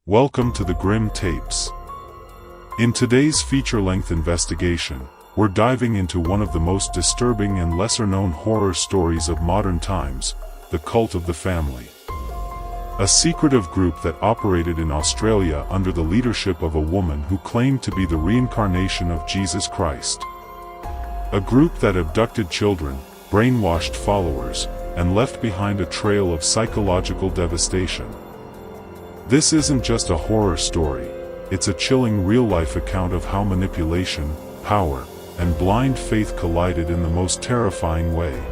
Welcome to the Grim Tapes. In today's feature-length investigation, we're diving into one of the most disturbing and lesser-known horror stories of modern times, the cult of the family. A secretive group that operated in Australia under the leadership of a woman who claimed to be the reincarnation of Jesus Christ. A group that abducted children, brainwashed followers, and left behind a trail of psychological devastation. This isn't just a horror story, it's a chilling real-life account of how manipulation, power, and blind faith collided in the most terrifying way.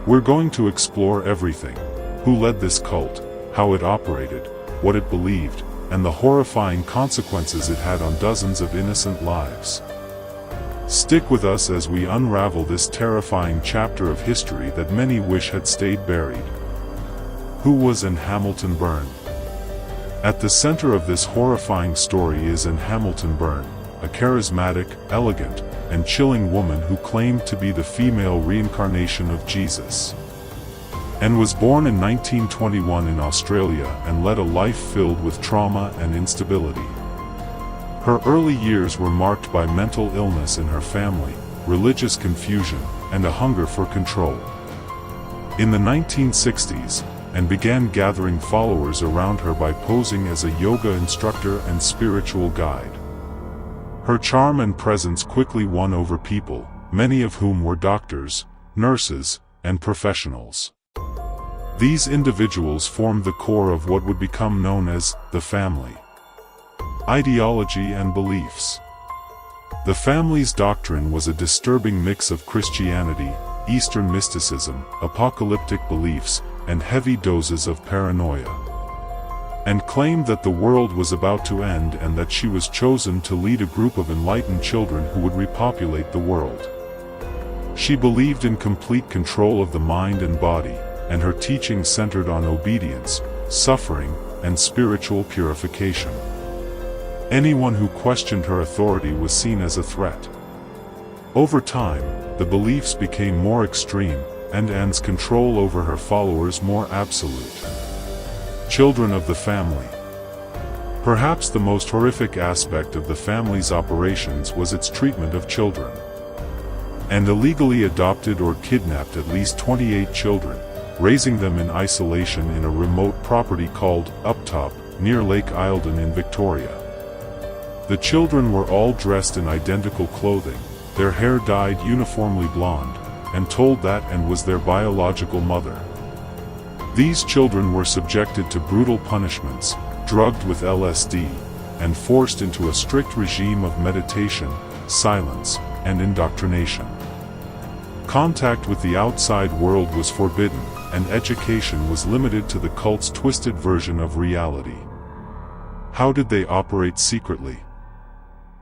We're going to explore everything: who led this cult, how it operated, what it believed, and the horrifying consequences it had on dozens of innocent lives. Stick with us as we unravel this terrifying chapter of history that many wish had stayed buried. Who was Anne Hamilton-Byrne? At the center of this horrifying story is Anne Hamilton-Byrne, a charismatic, elegant, and chilling woman who claimed to be the female reincarnation of Jesus. Anne was born in 1921 in Australia and led a life filled with trauma and instability. Her early years were marked by mental illness in her family, religious confusion, and a hunger for control. In the 1960s, Anne began gathering followers around her by posing as a yoga instructor and spiritual guide. Her charm and presence quickly won over people, many of whom were doctors, nurses, and professionals. These individuals formed the core of what would become known as the family. Ideology and beliefs. The family's doctrine was a disturbing mix of Christianity, Eastern mysticism, apocalyptic beliefs, and heavy doses of paranoia. And claimed that the world was about to end and that she was chosen to lead a group of enlightened children who would repopulate the world. She believed in complete control of the mind and body, and her teaching centered on obedience, suffering, and spiritual purification. Anyone who questioned her authority was seen as a threat. Over time, the beliefs became more extreme, and Anne's control over her followers more absolute. Children of the family. Perhaps the most horrific aspect of the family's operations was its treatment of children. Anne illegally adopted or kidnapped at least 28 children, raising them in isolation in a remote property called Uptop, near Lake Eildon in Victoria. The children were all dressed in identical clothing, their hair dyed uniformly blonde, and told that Anne was their biological mother. These children were subjected to brutal punishments, drugged with LSD, and forced into a strict regime of meditation, silence, and indoctrination. Contact with the outside world was forbidden, and education was limited to the cult's twisted version of reality. How did they operate secretly?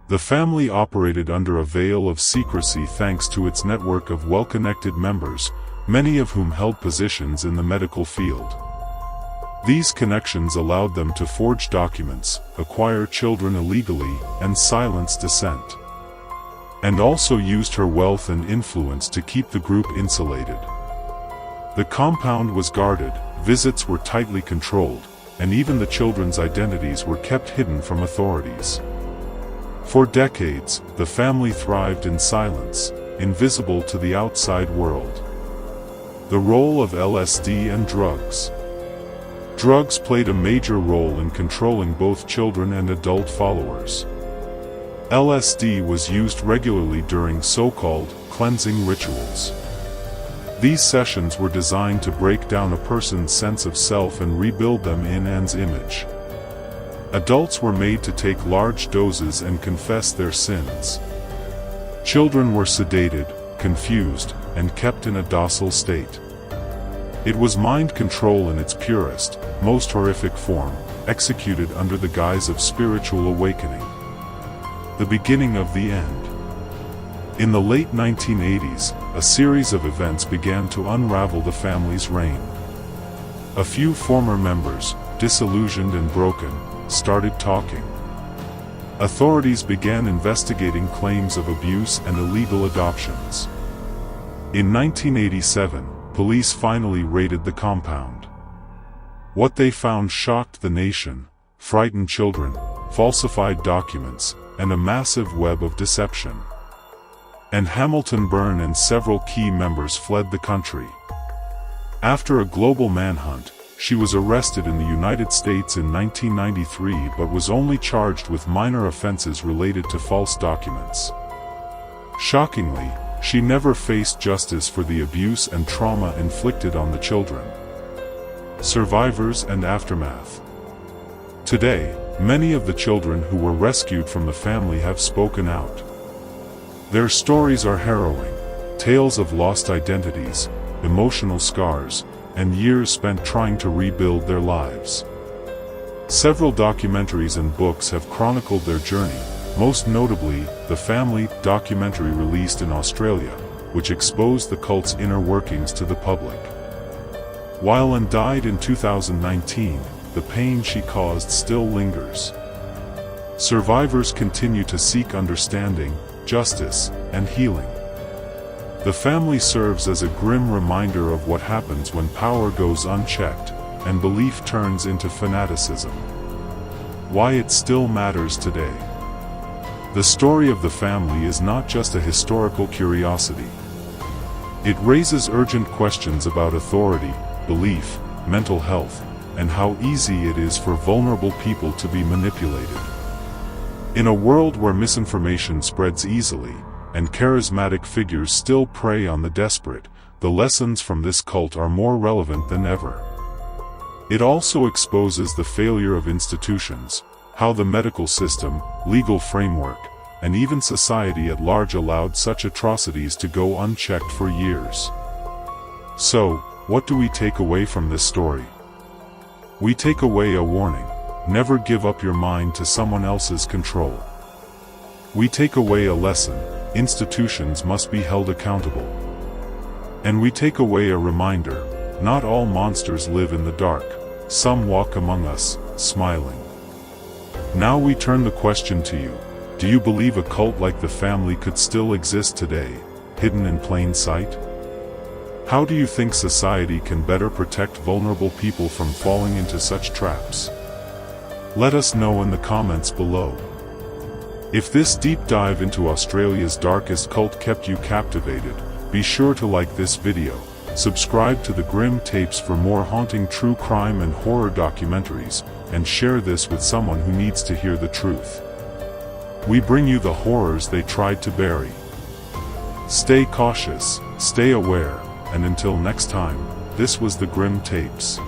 The family operated under a veil of secrecy thanks to its network of well-connected members, many of whom held positions in the medical field. These connections allowed them to forge documents, acquire children illegally, and silence dissent. And also used her wealth and influence to keep the group insulated. The compound was guarded, visits were tightly controlled, and even the children's identities were kept hidden from authorities. For decades, the family thrived in silence, invisible to the outside world. The role of LSD and drugs. Drugs played a major role in controlling both children and adult followers. LSD was used regularly during so-called cleansing rituals. These sessions were designed to break down a person's sense of self and rebuild them in Anne's image. Adults were made to take large doses and confess their sins. Children were sedated, confused, and kept in a docile state. It was mind control in its purest, most horrific form, executed under the guise of spiritual awakening. The beginning of the end. In the late 1980s, a series of events began to unravel the family's reign. A few former members, disillusioned and broken, started talking. Authorities began investigating claims of abuse and illegal adoptions. In 1987, police finally raided the compound. What they found shocked the nation: frightened children, falsified documents, and a massive web of deception. Anne Hamilton-Byrne and several key members fled the country. After a global manhunt, she was arrested in the United States in 1993 but was only charged with minor offenses related to false documents. Shockingly, she never faced justice for the abuse and trauma inflicted on the children. Survivors and aftermath. Today, many of the children who were rescued from the family have spoken out. Their stories are harrowing, tales of lost identities, emotional scars, and years spent trying to rebuild their lives. Several documentaries and books have chronicled their journey, most notably, the Family documentary released in Australia, which exposed the cult's inner workings to the public. While Anne died in 2019, the pain she caused still lingers. Survivors continue to seek understanding, justice, and healing. The family serves as a grim reminder of what happens when power goes unchecked, and belief turns into fanaticism. Why it still matters today. The story of the family is not just a historical curiosity. It raises urgent questions about authority, belief, mental health, and how easy it is for vulnerable people to be manipulated. In a world where misinformation spreads easily, and charismatic figures still prey on the desperate, the lessons from this cult are more relevant than ever. It also exposes the failure of institutions, how the medical system, legal framework, and even society at large allowed such atrocities to go unchecked for years. So, what do we take away from this story? We take away a warning: never give up your mind to someone else's control. We take away a lesson: institutions must be held accountable. And we take away a reminder: not all monsters live in the dark, some walk among us, smiling. Now we turn the question to you: do you believe a cult like the family could still exist today, hidden in plain sight? How do you think society can better protect vulnerable people from falling into such traps? Let us know in the comments below. If this deep dive into Australia's darkest cult kept you captivated, be sure to like this video, subscribe to the Grim Tapes for more haunting true crime and horror documentaries, and share this with someone who needs to hear the truth. We bring you the horrors they tried to bury. Stay cautious, stay aware, and until next time, this was the Grim Tapes.